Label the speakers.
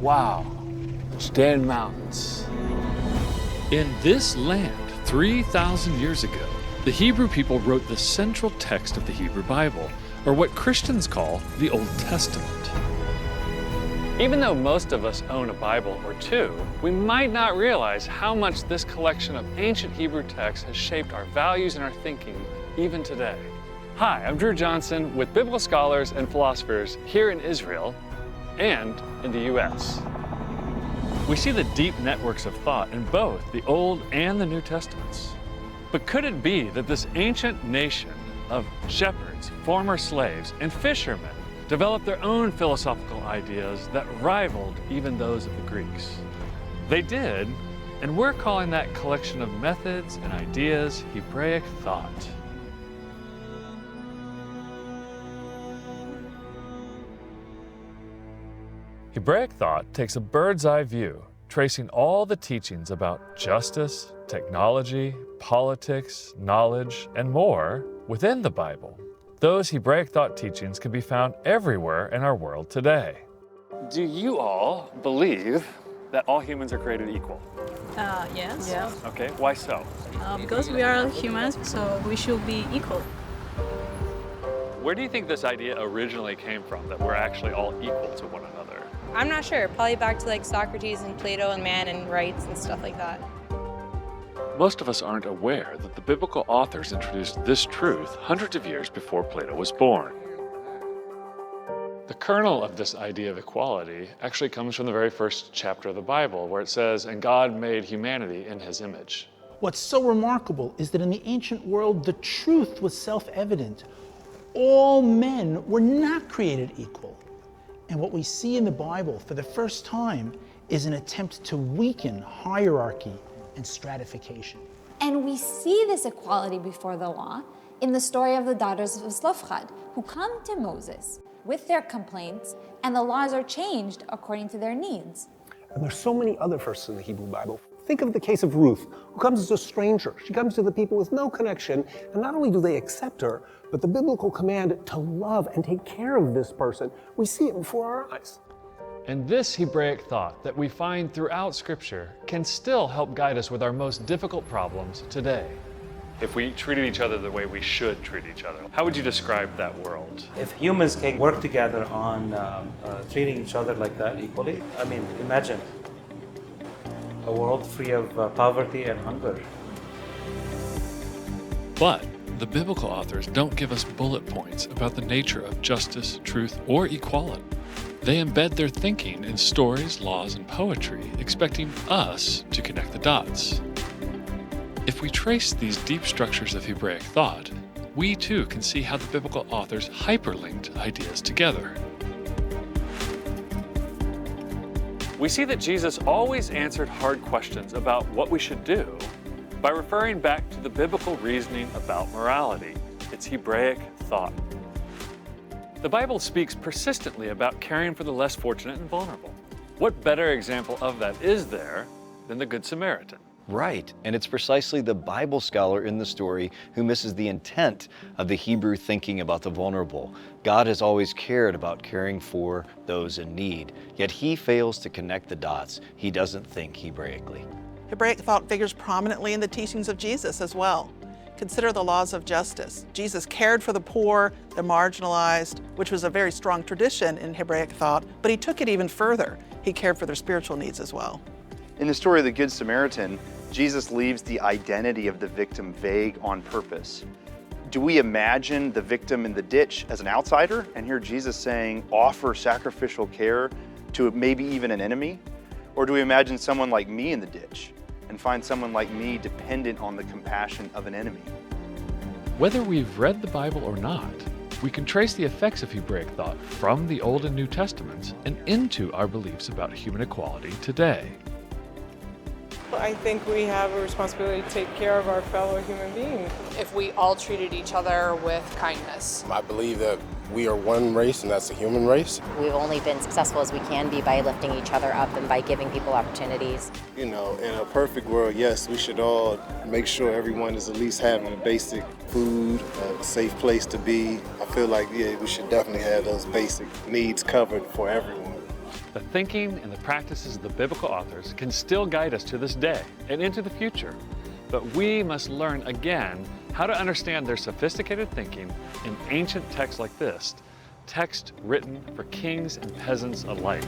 Speaker 1: Wow, stand mountains.
Speaker 2: In this land, 3,000 years ago, the Hebrew people wrote the central text of the Hebrew Bible, or what Christians call the Old Testament. Even though most of us own a Bible or two, we might not realize how much this collection of ancient Hebrew texts has shaped our values and our thinking even today. Hi, I'm Drew Johnson with biblical scholars and philosophers here in Israel and in the U.S. We see the deep networks of thought in both the Old and the New Testaments. But could it be that this ancient nation of shepherds, former slaves, and fishermen developed their own philosophical ideas that rivaled even those of the Greeks? They did, and we're calling that collection of methods and ideas Hebraic thought. Hebraic thought takes a bird's-eye view, tracing all the teachings about justice, technology, politics, knowledge, and more within the Bible. Those Hebraic thought teachings can be found everywhere in our world today. Do you all believe that all humans are created equal?
Speaker 3: Yes.
Speaker 4: Yeah.
Speaker 2: Okay, why so?
Speaker 3: Because we are humans, so we should be equal.
Speaker 2: Where do you think this idea originally came from, that we're actually all equal to one another?
Speaker 4: I'm not sure. Probably back to like Socrates and Plato and man and rights and stuff like that.
Speaker 2: Most of us aren't aware that the biblical authors introduced this truth hundreds of years before Plato was born. The kernel of this idea of equality actually comes from the very first chapter of the Bible, where it says, "And God made humanity in his image."
Speaker 5: What's so remarkable is that in the ancient world, the truth was self-evident. All men were not created equal. And what we see in the Bible for the first time is an attempt to weaken hierarchy and stratification.
Speaker 6: And we see this equality before the law in the story of the daughters of Zelophehad, who come to Moses with their complaints, and the laws are changed according to their needs.
Speaker 7: And there's so many other verses in the Hebrew Bible. Think of the case of Ruth, who comes as a stranger. She comes to the people with no connection, and not only do they accept her, but the biblical command to love and take care of this person, we see it before our eyes.
Speaker 2: And this Hebraic thought that we find throughout Scripture can still help guide us with our most difficult problems today. If we treated each other the way we should treat each other, how would you describe that world?
Speaker 8: If humans can work together on treating each other like that equally, I mean, imagine a world free of poverty and hunger.
Speaker 2: But the biblical authors don't give us bullet points about the nature of justice, truth, or equality. They embed their thinking in stories, laws, and poetry, expecting us to connect the dots. If we trace these deep structures of Hebraic thought, we too can see how the biblical authors hyperlinked ideas together. We see that Jesus always answered hard questions about what we should do by referring back to the biblical reasoning about morality. It's Hebraic thought. The Bible speaks persistently about caring for the less fortunate and vulnerable. What better example of that is there than the Good Samaritan?
Speaker 9: Right, and it's precisely the Bible scholar in the story who misses the intent of the Hebrew thinking about the vulnerable. God has always cared about caring for those in need, yet he fails to connect the dots. He doesn't think Hebraically.
Speaker 10: Hebraic thought figures prominently in the teachings of Jesus as well. Consider the laws of justice. Jesus cared for the poor, the marginalized, which was a very strong tradition in Hebraic thought, but he took it even further. He cared for their spiritual needs as well.
Speaker 11: In the story of the Good Samaritan, Jesus leaves the identity of the victim vague on purpose. Do we imagine the victim in the ditch as an outsider and hear Jesus saying, offer sacrificial care to maybe even an enemy? Or do we imagine someone like me in the ditch and find someone like me dependent on the compassion of an enemy?
Speaker 2: Whether we've read the Bible or not, we can trace the effects of Hebraic thought from the Old and New Testaments and into our beliefs about human equality today.
Speaker 12: I think we have a responsibility to take care of our fellow human beings.
Speaker 13: If we all treated each other with kindness.
Speaker 14: I believe that we are one race, and that's the human race.
Speaker 15: We've only been successful as we can be by lifting each other up and by giving people opportunities.
Speaker 14: You know, in a perfect world, yes, we should all make sure everyone is at least having basic food, a safe place to be. I feel like, yeah, we should definitely have those basic needs covered for everyone.
Speaker 2: The thinking and the practices of the biblical authors can still guide us to this day and into the future. But we must learn again how to understand their sophisticated thinking in ancient texts like this, text written for kings and peasants alike.